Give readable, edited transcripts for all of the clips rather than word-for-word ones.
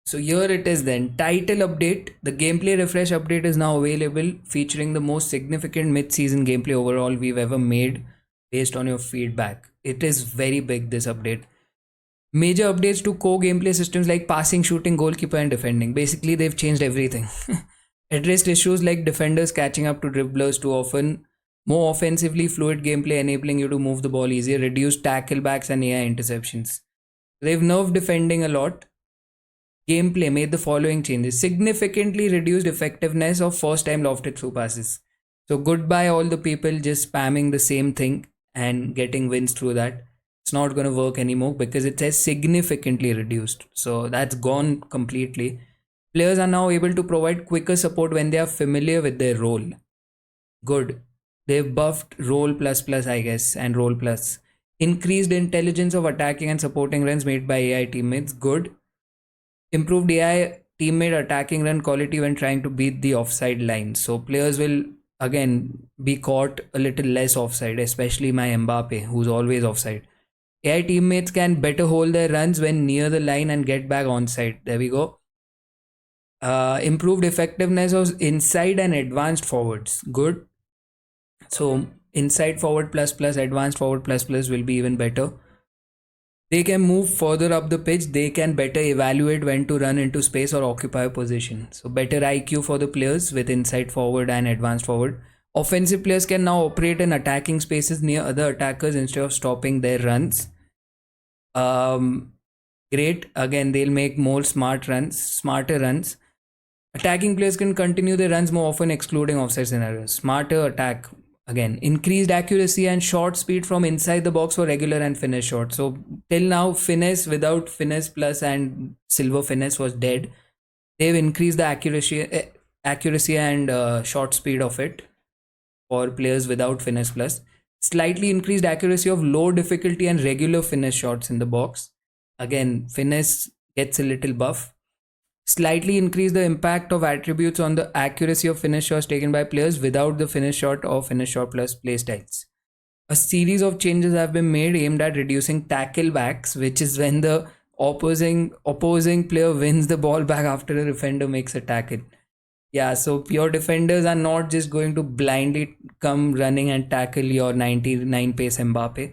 So here it is then. Title update. The gameplay refresh update is now available, featuring the most significant mid-season gameplay overall we've ever made based on your feedback. It is very big, this update. Major updates to core gameplay systems like passing, shooting, goalkeeper, and defending. Basically, they've changed everything. Addressed issues like defenders catching up to dribblers too often, more offensively fluid gameplay enabling you to move the ball easier, reduced tacklebacks and AI interceptions. They've nerfed defending a lot. Gameplay made the following changes. Significantly reduced effectiveness of first time lofted through passes. So goodbye all the people just spamming the same thing and getting wins through that. It's not going to work anymore because it says significantly reduced. So that's gone completely. Players are now able to provide quicker support when they are familiar with their role. Good. They've buffed role plus plus, I guess, and role plus. Increased intelligence of attacking and supporting runs made by AI teammates. Good. Improved AI teammate attacking run quality when trying to beat the offside line. So players will again be caught a little less offside, especially my Mbappe, who's always offside. AI teammates can better hold their runs when near the line and get back onside. There we go. Improved effectiveness of inside and advanced forwards. Good. So inside forward plus plus, advanced forward plus plus will be even better. They can move further up the pitch. They can better evaluate when to run into space or occupy a position. So better IQ for the players with inside forward and advanced forward. Offensive players can now operate in attacking spaces near other attackers instead of stopping their runs. Great. Again, they'll make more smarter runs. Attacking players can continue their runs more often, excluding offside scenarios. Smarter attack. Again, increased accuracy and shot speed from inside the box for regular and finesse shots. So till now, finesse without finesse plus and silver finesse was dead. They've increased the accuracy and shot speed of it for players without finesse plus. Slightly increased accuracy of low difficulty and regular finesse shots in the box. Again, finesse gets a little buff. Slightly increase the impact of attributes on the accuracy of finish shots taken by players without the finish shot or finish shot plus playstyles. A series of changes have been made aimed at reducing tacklebacks, which is when the opposing player wins the ball back after a defender makes a tackle. Yeah, so your defenders are not just going to blindly come running and tackle your 99 pace Mbappe.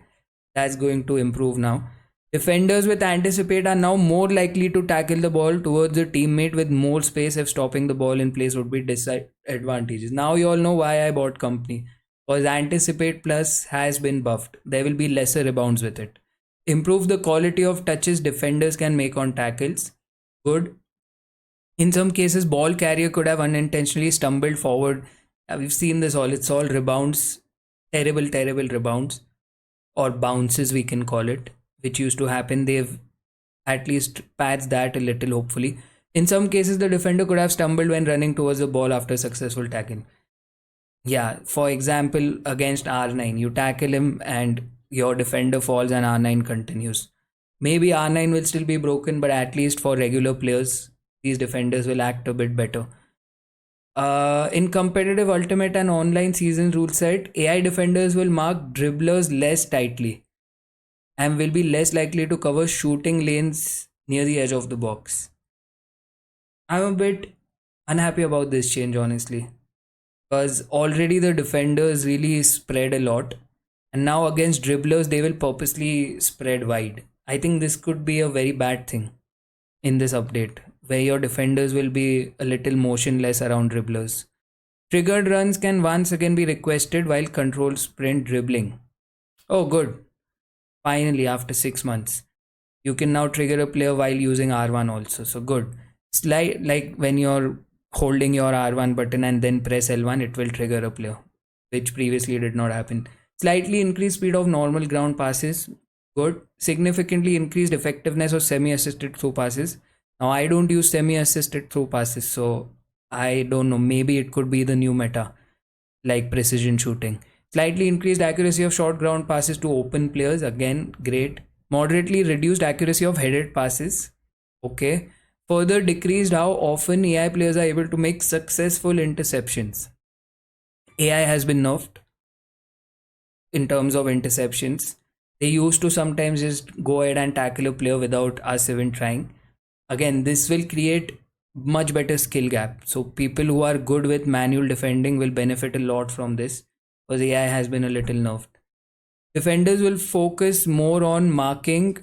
That's going to improve now. Defenders with anticipate are now more likely to tackle the ball towards a teammate with more space if stopping the ball in place would be disadvantages. Now you all know why I bought company. Because anticipate plus has been buffed. There will be lesser rebounds with it. Improve the quality of touches defenders can make on tackles. Good. In some cases, ball carrier could have unintentionally stumbled forward. We've seen this all. It's all rebounds. Terrible rebounds. Or bounces we can call it. Which used to happen. They've at least patched that a little, hopefully. In some cases, the defender could have stumbled when running towards the ball after successful tackle. Yeah, for example, against R9, you tackle him and your defender falls and R9 continues. Maybe R9 will still be broken, but at least for regular players, these defenders will act a bit better. In competitive ultimate and online season rule set, AI defenders will mark dribblers less tightly and will be less likely to cover shooting lanes near the edge of the box. I'm a bit unhappy about this change, honestly, because already the defenders really spread a lot, and now against dribblers they will purposely spread wide. I think this could be a very bad thing in this update, where your defenders will be a little motionless around dribblers. Triggered runs can once again be requested while control sprint dribbling. Oh, good. Finally, after 6 months, you can now trigger a player while using R1 also. So good. It's like when you're holding your R1 button and then press L1, it will trigger a player, which previously did not happen. Slightly increased speed of normal ground passes. Good. Significantly increased effectiveness of semi-assisted through passes. Now I don't use semi-assisted through passes, so I don't know. Maybe it could be the new meta, like precision shooting. Slightly increased accuracy of short ground passes to open players. Again, great. Moderately reduced accuracy of headed passes. Okay. Further decreased how often AI players are able to make successful interceptions. AI has been nerfed in terms of interceptions. They used to sometimes just go ahead and tackle a player without us even trying. Again, this will create much better skill gap. So people who are good with manual defending will benefit a lot from this, because AI has been a little nerfed. Defenders will focus more on marking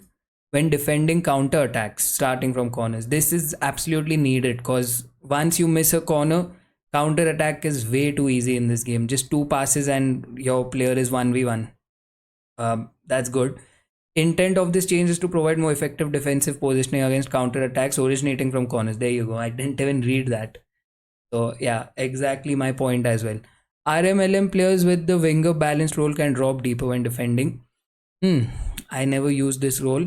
when defending counter attacks starting from corners. This is absolutely needed, because once you miss a corner, counter attack is way too easy in this game. Just 2 passes and your player is 1v1. That's good. Intent of this change is to provide more effective defensive positioning against counter attacks originating from corners. There you go. I didn't even read that. So yeah, exactly my point as well. RMLM players with the winger balanced role can drop deeper when defending. I never used this role.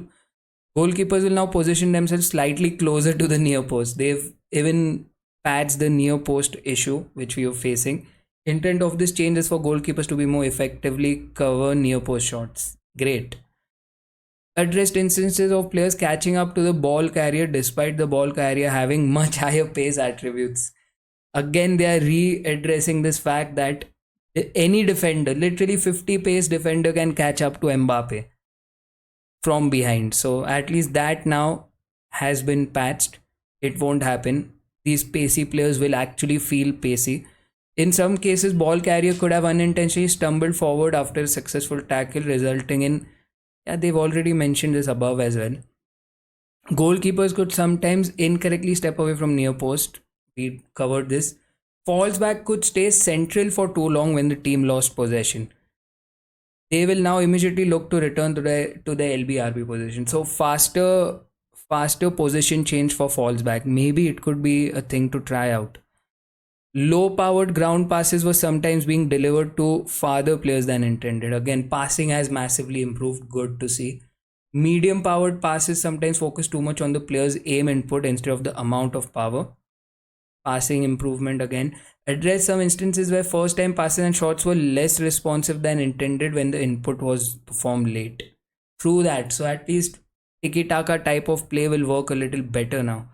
Goalkeepers will now position themselves slightly closer to the near post. They've even patched the near post issue which we are facing. Intent of this change is for goalkeepers to be more effectively cover near post shots. Great. Addressed instances of players catching up to the ball carrier despite the ball carrier having much higher pace attributes. Again, they are readdressing this fact that any defender, literally 50 pace defender, can catch up to Mbappe from behind. So at least that now has been patched. It won't happen. These pacey players will actually feel pacey. In some cases, ball carrier could have unintentionally stumbled forward after a successful tackle, resulting in, yeah, they've already mentioned this above as well. Goalkeepers could sometimes incorrectly step away from near post. We covered this. Falls back could stay central for too long when the team lost possession. They will now immediately look to return to the LBRB position. So faster position change for falls back. Maybe it could be a thing to try out. Low powered ground passes were sometimes being delivered to farther players than intended. Again, passing has massively improved. Good to see. Medium powered passes sometimes focus too much on the player's aim input instead of the amount of power. Passing improvement again. Address some instances where first time passes and shots were less responsive than intended when the input was performed late. True that. So at least tiki-taka type of play will work a little better now.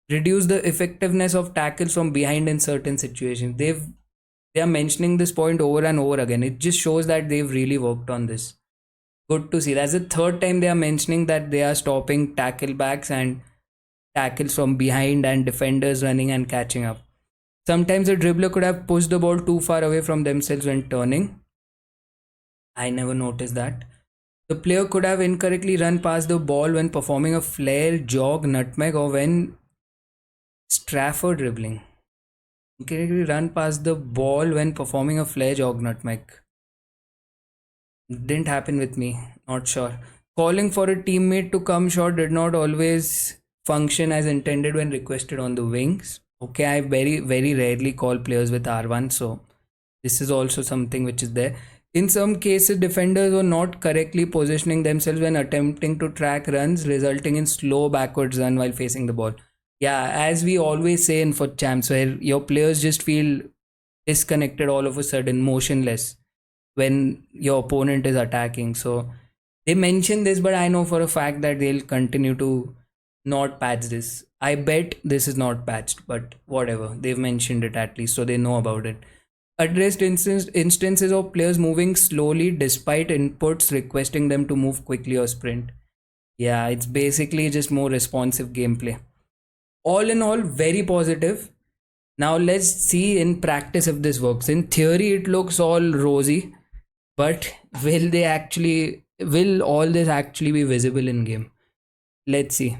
Reduce the effectiveness of tackles from behind in certain situations. They are mentioning this point over and over again. It just shows that they've really worked on this. Good to see. That's the third time they are mentioning that they are stopping tackle backs and tackles from behind and defenders running and catching up. Sometimes a dribbler could have pushed the ball too far away from themselves when turning. I never noticed that. The player could have incorrectly run past the ball when performing a flare, jog, nutmeg, or when Strafford dribbling. Incorrectly run past the ball when performing a flare, jog, nutmeg. Didn't happen with me. Not sure. Calling for a teammate to come short did not always function as intended when requested on the wings. Okay, I very rarely call players with R1, so this is also something which is there. In some cases, defenders were not correctly positioning themselves when attempting to track runs, resulting in slow backwards run while facing the ball. Yeah, as we always say in FUT Champs, where your players just feel disconnected all of a sudden, motionless when your opponent is attacking. So they mention this, but I know for a fact that they'll continue to not patch this. I bet this is not patched, but whatever. They've mentioned it at least, so they know about it. Addressed instances of players moving slowly despite inputs requesting them to move quickly or sprint. Yeah, it's basically just more responsive gameplay. All in all, very positive. Now let's see in practice if this works. In theory, it looks all rosy, but will all this actually be visible in game? Let's see.